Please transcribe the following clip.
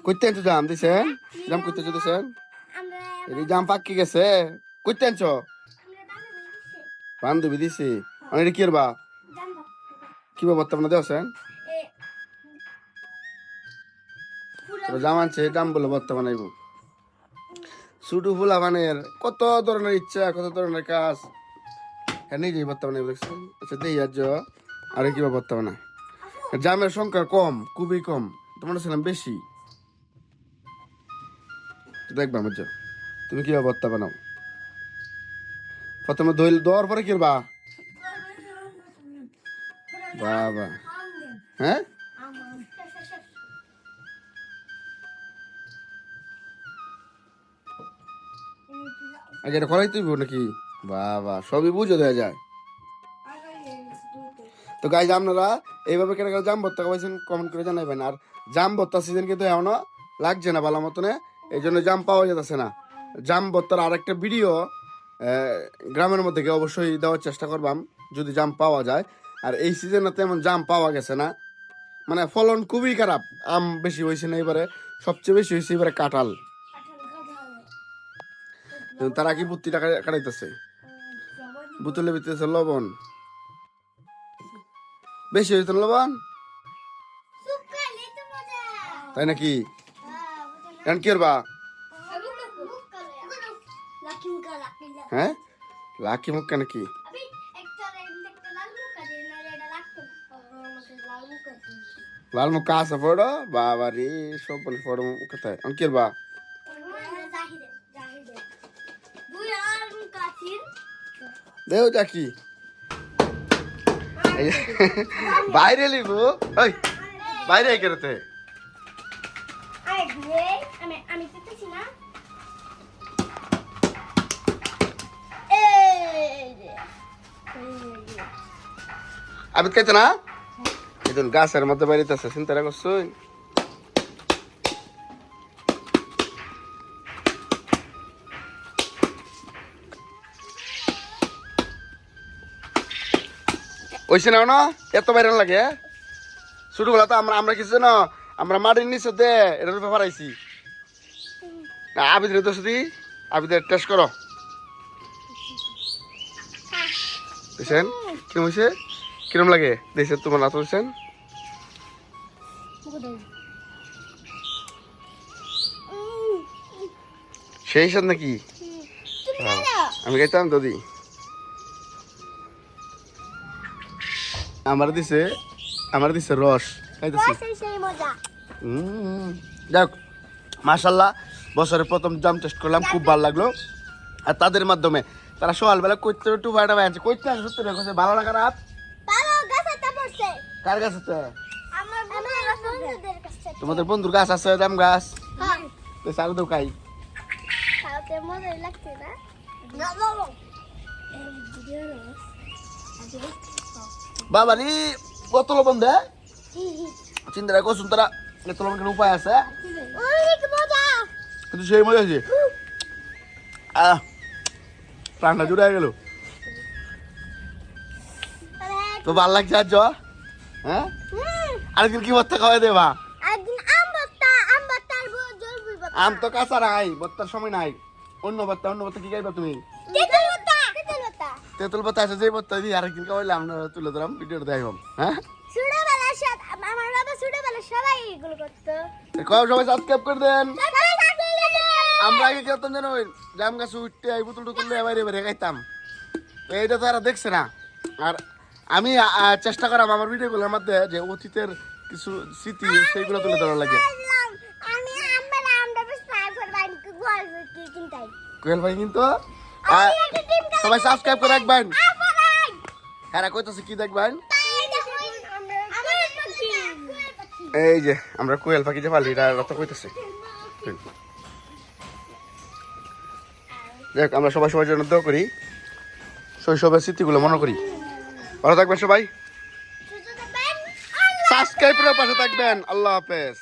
কইতে আনছো জাম দিছেন? জাম কইতে দিছেন? এই জাম পাকি গেছে। কইতে আনছো? বান্ধবী দিছি। অনেক কি করবা? কিভাবে বর্তমানে দেওছেন? জাম আনছে জাম বলে বর্তমানে আইব। শুধু ফুলা মানের কত ধরনের ইচ্ছা, কত ধরনের কাজ। হ্যাঁ নিজেই বর্তমানে দেখছেন। আচ্ছা দেই আজ আর কিবা বর্তমানে। জামের সংখ্যা কম, খুবই কম। তোমার ছিলাম বেশি। দেখবা বুঝছো তুমি কিভাবে ভর্তা বানাও। প্রথমে দই দেওয়ার পরে কিরবা বাবা হ্যাঁ আগে এটা করাই তুইব নাকি বাবা সবই বুঝে দেওয়া যায়। তো গাইজ আপনারা এইভাবে কেন জাম ভর্তা খাওয়াইছেন কমেন্ট করে জানাবেন। আর জাম ভর্তা সিজন কিন্তু এখনো লাগছে না ভালো মতনে, এই জন্য জাম পাওয়া যেতেছে না। জাম ভর্তার আরেকটা ভিডিও গ্রামের মধ্যে গিয়ে অবশ্যই দেওয়ার চেষ্টা করবাম যদি জাম পাওয়া যায়। আর এই সিজনে তেমন জাম পাওয়া গেছে না, মানে ফলন খুবই খারাপ। আম বেশি হয়েছে না এবারে, সবচেয়ে বেশি হয়েছে এবারে কাঁঠাল। তারা কি বুত্তিটা কাটাইতেছে, বোতলে ভিতরে লবণ বেশি হয়েছে লবণ, তাই নাকি? এখন কি করবা? হ্যাঁ লাকি মুক্কা নাকি? লাল মুক্কা আছে পড়ো বাবা রে, সব বলে পড়ো কোথায়? এখন কি করবা? দেও দেখি বাইরে লিব ওই বাইরে কেরতে আবিদ খাইতে না এখন গাছের মধ্যে বাড়িতেছে চিন্তা করছো। ওইসে নাও না এত বাইরে লাগে ছোটবেলা তো আমরা কিছু না আমরা মাটির নিচে দে এটার ব্যাপার আইছি না। আবিদের দোষ দি আবিদের টেস্ট করো বুঝছেন কিরম হয়েছে কিরম লাগে দেখছেন তোমার না তো বুঝছেন। সেই সাথে নাকি আমি খাইতাম দাদি আমার দিছে রস খাইতেছি। যাক মাশাল্লাহ বছরের প্রথম জাম টেস্ট করলাম, খুব ভালো লাগলো। আর তাদের মাধ্যমে তারা সকালবেলা কইতে একটু বাইরে বাইরে কইতে আসে সত্যি রেখেছে ভালো লাগা রাত কার গাছ আছে? তোমাদের বন্ধুর গাছ আছে জাম গাছ সার দো খাই বাবা রে কত লবণ দে চিন্তা করছুন তারা এত লবণ উপায় আছে কিন্তু সেই মজা আছে প্রাণটা জুড়ে গেল। তো ভাল লাগছে আজ হ্যাঁ আরেকদিন কি ভর্তা খাওয়াই দেবা? আম তো কাঁচা নাই ভর্তার সময় নাই, অন্য ভর্তা কি খাইবা তুমি? তেঁতুল ভর্তা আছে যে ভর্তা দিই আরেকদিন খাওয়াইলে আমরা তুলে ধরাম ভিডিওটা দেখাম। হ্যাঁ সবাই সাবস্ক্রাইব করে দেন। আমরা আগে খেতাম জানো জাম গাছ উঠতে এই বোতল টুতল এবারে এবারে খাইতাম, এইটা তো আর দেখছে না। আর আমি চেষ্টা করাম আমার ভিডিওগুলোর মধ্যে যে অতীতের কিছু স্মৃতি সেইগুলো তুলে ধরা লাগে। কোয়েল ভাই কিন্তু সবাই সাবস্ক্রাইব করে রাখবেন। হ্যাঁ কইতাছে কি দেখবেন এই যে আমরা কোয়েল পাখি যে পালি এটা রত কইতাছে। দেখ আমরা সবার জন্য দোয়া করি, শৈশবের স্মৃতিগুলো মনে করি। ভালো থাকবেন সবাই, সাবস্ক্রাইব করে পাশে থাকবেন। আল্লাহ হাফেজ।